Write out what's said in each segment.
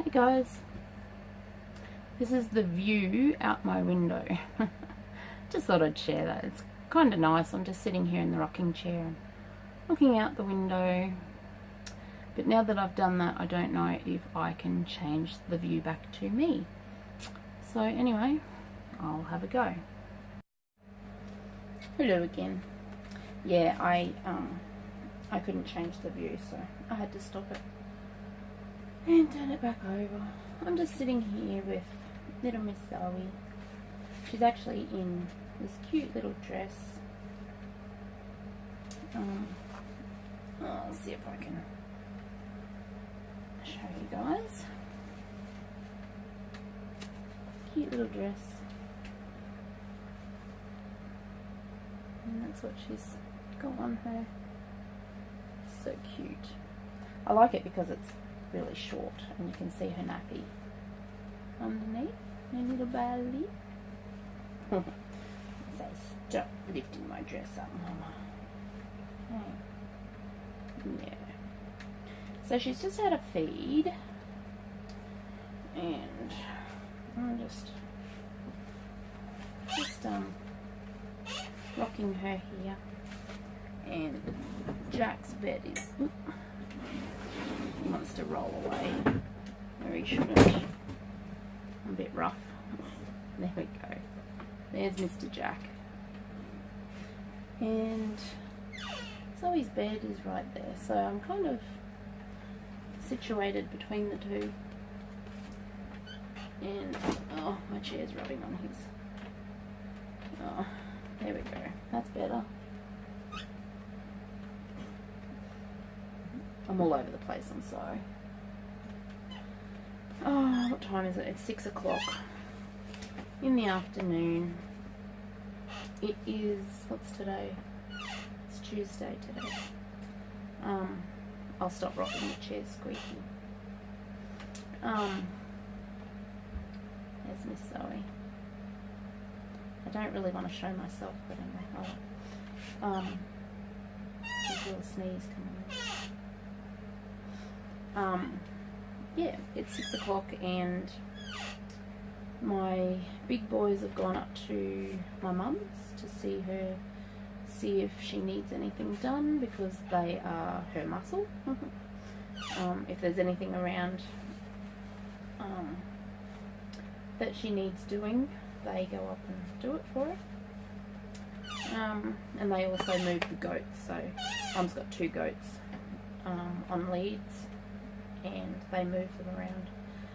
Hey guys, this is the view out my window. Just thought I'd share that. It's kind of nice. I'm just sitting here in the rocking chair and looking out the window. But now that I've done that, I don't know if I can change the view back to me. So anyway, I'll have a go. Hello again. Yeah, I couldn't change the view, so I had to stop it and turn it back over. I'm just sitting here with little Miss Zoe. She's actually in this cute little dress. I'll see if I can show you guys. Cute little dress. And that's what she's got on her. So cute. I like it because it's really short and you can see her nappy underneath her little belly. So stop lifting my dress up, Mama. Hey. Yeah. So she's just had a feed and I'm just rocking her here, and Jack's bed is he wants to roll away where he shouldn't. A bit rough. There we go. There's Mr. Jack. And Zoe's bed is right there. So I'm kind of situated between the two. And, oh, my chair's rubbing on his. Oh, there we go. That's better. I'm all over the place, I'm sorry. Oh, what time is it? It's 6 o'clock in the afternoon. It is, what's today? It's Tuesday today. I'll stop rocking, the chair's squeaky. There's Miss Zoe. I don't really want to show myself, but anyway, there's a little sneeze coming in. Yeah, it's 6 o'clock and my big boys have gone up to my mum's to see if she needs anything done, because they are her muscle. If there's anything around that she needs doing, they go up and do it for her. And they also move the goats, so Mum's got 2 goats on leads, and they move them around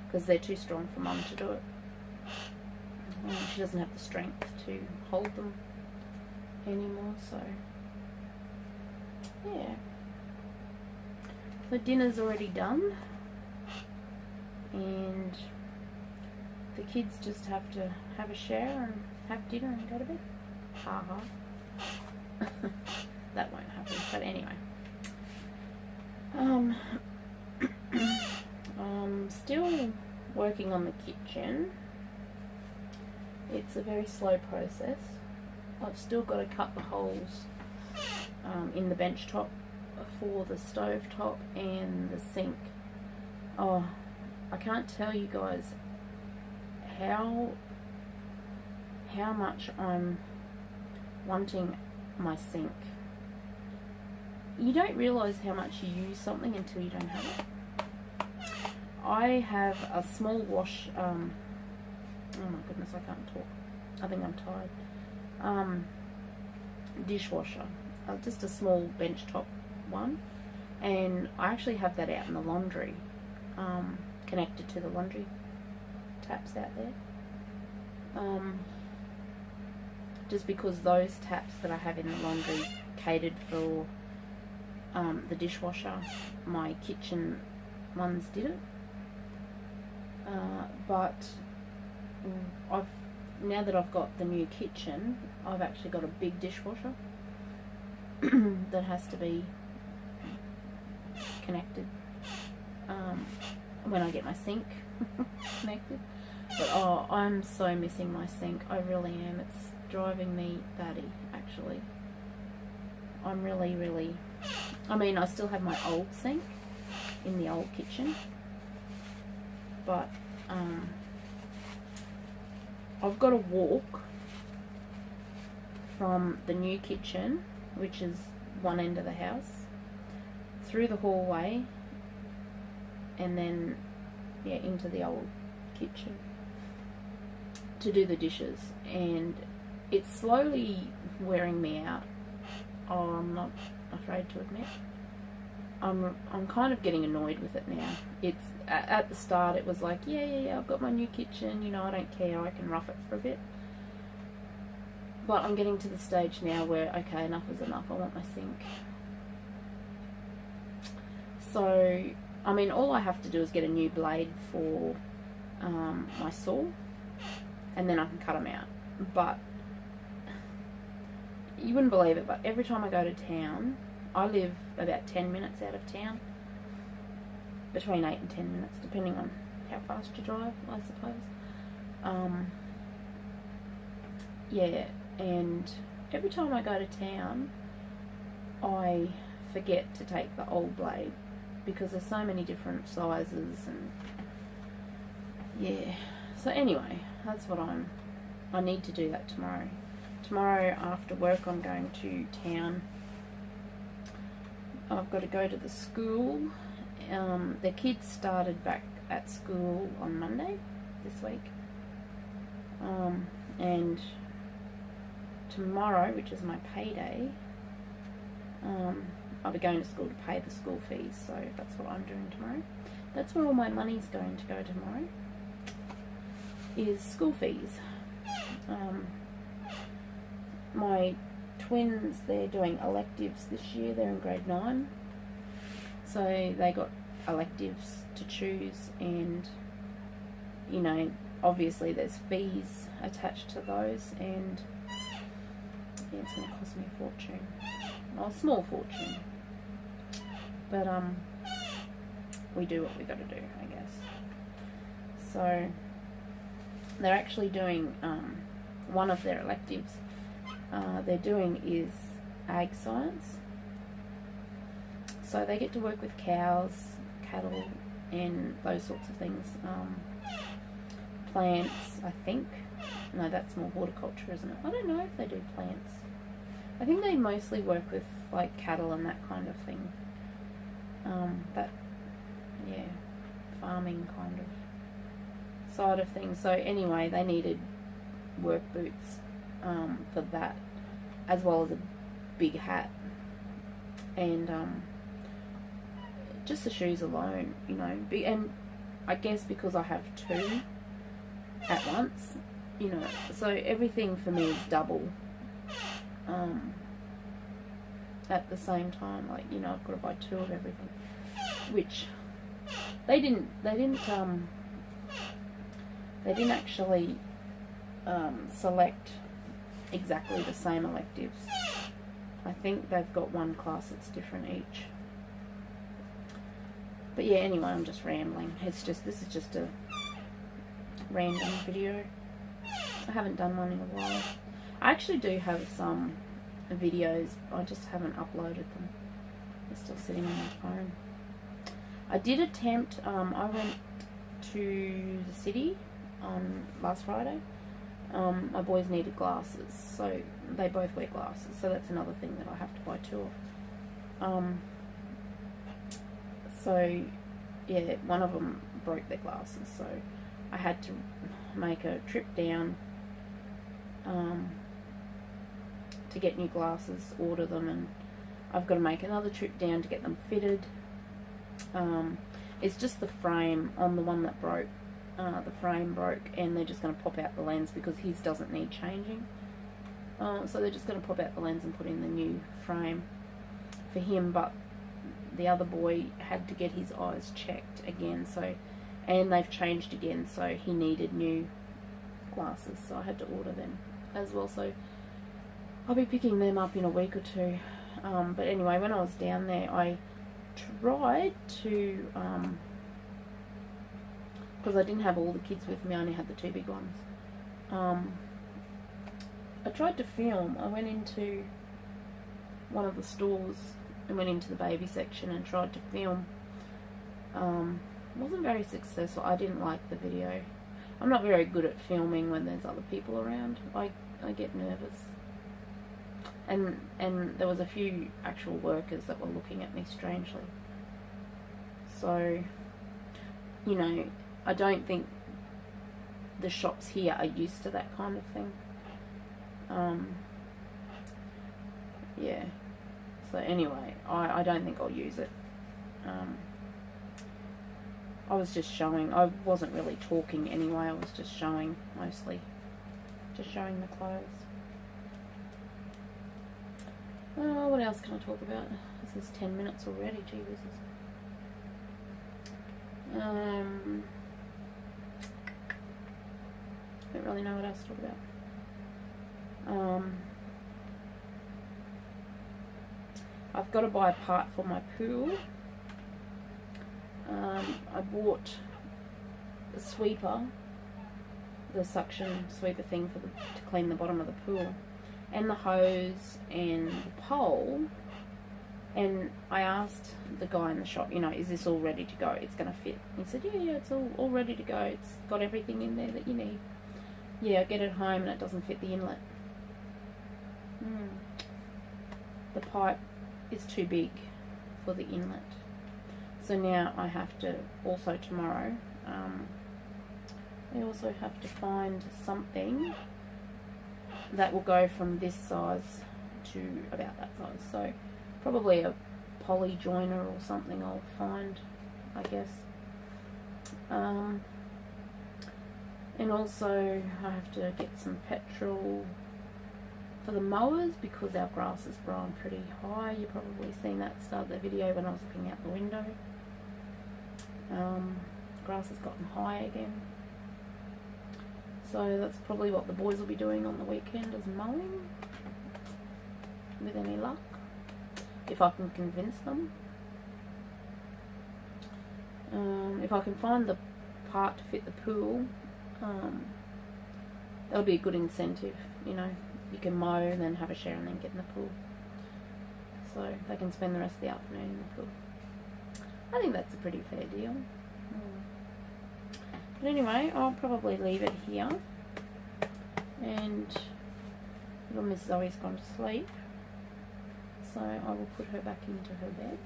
because they're too strong for Mum to do it. She doesn't have the strength to hold them anymore, so yeah. So dinner's already done and the kids just have to have a shower and have dinner and go to bed. Ha ha. That won't happen, but anyway. I'm still working on the kitchen. It's a very slow process. I've still got to cut the holes in the bench top for the stove top and the sink. Oh, I can't tell you guys how much I'm wanting my sink. You don't realise how much you use something until you don't have it. I have a small wash, oh my goodness, I can't talk. I think I'm tired. Dishwasher, just a small bench top one, and I actually have that out in the laundry, connected to the laundry taps out there. Just because those taps that I have in the laundry catered for the dishwasher, my kitchen ones didn't. But now that I've got the new kitchen, I've actually got a big dishwasher that has to be connected when I get my sink connected. But oh, I'm so missing my sink. I really am. It's driving me batty, actually. I'm really, I mean, I still have my old sink in the old kitchen, but I've got to walk from the new kitchen, which is one end of the house, through the hallway, and then into the old kitchen to do the dishes, and it's slowly wearing me out. Oh, I'm not afraid to admit. I'm kind of getting annoyed with it now. It's at the start it was like, yeah, I've got my new kitchen, I don't care, I can rough it for a bit. But I'm getting to the stage now where, okay, enough is enough, I want my sink. So, I mean, all I have to do is get a new blade for my saw, and then I can cut them out. But you wouldn't believe it, but every time I go to town, I live about 10 minutes out of town, between 8 and 10 minutes, depending on how fast you drive, I suppose. Yeah, and every time I go to town, I forget to take the old blade, because there's so many different sizes, and yeah. So anyway, that's what I need to do that tomorrow. Tomorrow after work I'm going to town. I've got to go to the school. The kids started back at school on Monday this week. And tomorrow, which is my payday, I'll be going to school to pay the school fees, so that's what I'm doing tomorrow. That's where all my money's going to go tomorrow, is school fees. My twins, they're doing electives this year, they're in grade 9, so they got electives to choose, and obviously there's fees attached to those, and yeah, it's going to cost me a fortune, well, a small fortune, but we do what we got to do, I guess. So they're actually doing one of their electives they're doing is ag science, so they get to work with cows, cattle, and those sorts of things. Plants, I think. No, that's more horticulture, isn't it? I don't know if they do plants. I think they mostly work with like cattle and that kind of thing. But yeah, farming kind of side of things. So anyway, they needed work boots for that, as well as a big hat, and just the shoes alone, and I guess because I have two at once, so everything for me is double at the same time, like, I've got to buy two of everything, which they didn't actually select exactly the same electives. I think they've got one class that's different each. But yeah, anyway, I'm just rambling. This is just a random video. I haven't done one in a while. I actually do have some videos, I just haven't uploaded them. They're still sitting on my phone. I did attempt, I went to the city on last Friday. My boys needed glasses, so they both wear glasses, so that's another thing that I have to buy two of. So yeah, one of them broke their glasses, so I had to make a trip down to get new glasses, order them, and I've got to make another trip down to get them fitted. It's just the frame on the one that broke. The frame broke, and they're just going to pop out the lens because his doesn't need changing. So they're just going to pop out the lens and put in the new frame for him, but the other boy had to get his eyes checked again, and they've changed again, so he needed new glasses, so I had to order them as well, so I'll be picking them up in a week or two. But anyway, when I was down there, I tried to, because I didn't have all the kids with me, I only had the two big ones. I tried to film. I went into one of the stores and went into the baby section and tried to film wasn't very successful. I didn't like the video. I'm not very good at filming when there's other people around. I get nervous. And there was a few actual workers that were looking at me strangely. So, you know, I don't think the shops here are used to that kind of thing. Yeah. So anyway, I don't think I'll use it. I was just showing. I wasn't really talking anyway. I was just showing mostly. Just showing the clothes. What else can I talk about? This is 10 minutes already. Gee whizzes. Don't really know what else to talk about. I've got to buy a part for my pool. I bought the sweeper, the suction sweeper thing to clean the bottom of the pool, and the hose and the pole. And I asked the guy in the shop, you know, is this all ready to go? It's going to fit. He said, yeah, it's all ready to go. It's got everything in there that you need. Yeah, I get it home and it doesn't fit the inlet. The pipe is too big for the inlet. So now I have to, also tomorrow, I also have to find something that will go from this size to about that size. So probably a poly joiner or something I'll find, I guess. And also I have to get some petrol for the mowers because our grass is growing pretty high. You've probably seen that start of the video when I was looking out the window. Grass has gotten high again. So that's probably what the boys will be doing on the weekend, is mowing, with any luck, if I can convince them. If I can find the part to fit the pool, that'll be a good incentive, you know. You can mow and then have a shower and then get in the pool. So they can spend the rest of the afternoon in the pool. I think that's a pretty fair deal. But anyway, I'll probably leave it here. And little Miss Zoe's gone to sleep. So I will put her back into her bed.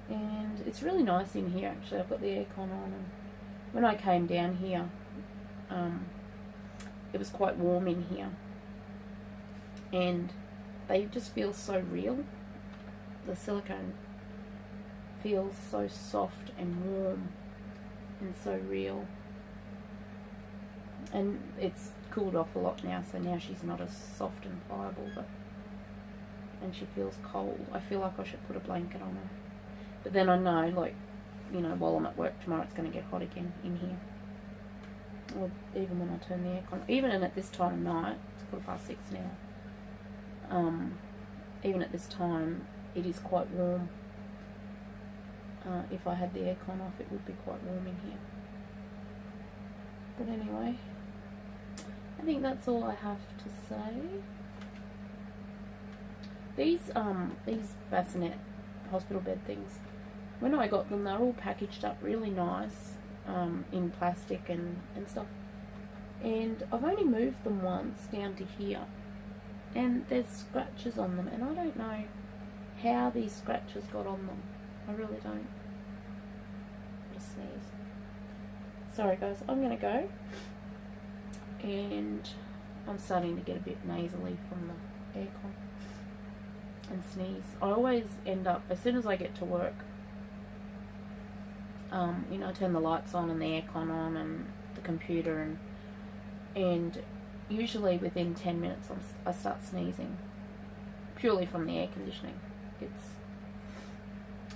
And it's really nice in here actually. I've got the aircon on. And when I came down here, it was quite warm in here. And they just feel so real. The silicone feels so soft and warm and so real. And it's cooled off a lot now, so now she's not as soft and pliable, and she feels cold. I feel like I should put a blanket on her. But then I know, like, you know, while I'm at work tomorrow, it's going to get hot again in here. Or even when I turn the aircon. Even at this time of night, it's 6:15 now. Even at this time, it is quite warm. If I had the aircon off, it would be quite warm in here. But anyway, I think that's all I have to say. These bassinet hospital bed things, when I got them, they're all packaged up really nice, in plastic and stuff. And I've only moved them once down to here, and there's scratches on them, and I don't know how these scratches got on them. I really don't. Just sneeze. Sorry guys, I'm gonna go. And I'm starting to get a bit nasally from the aircon and sneeze. I always end up, as soon as I get to work, you know, I turn the lights on and the aircon on and the computer, and usually within 10 minutes I start sneezing, purely from the air conditioning.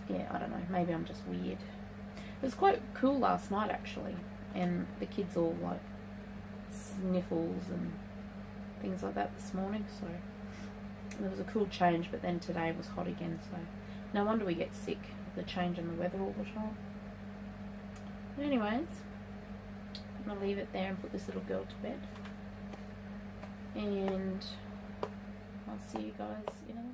Yeah, I don't know, maybe I'm just weird. It was quite cool last night actually, and the kids all like sniffles and things like that this morning, so there was a cool change. But then today was hot again, so no wonder we get sick with the change in the weather all the time. But anyways, I'm going to leave it there and put this little girl to bed, and I'll see you guys in a minute.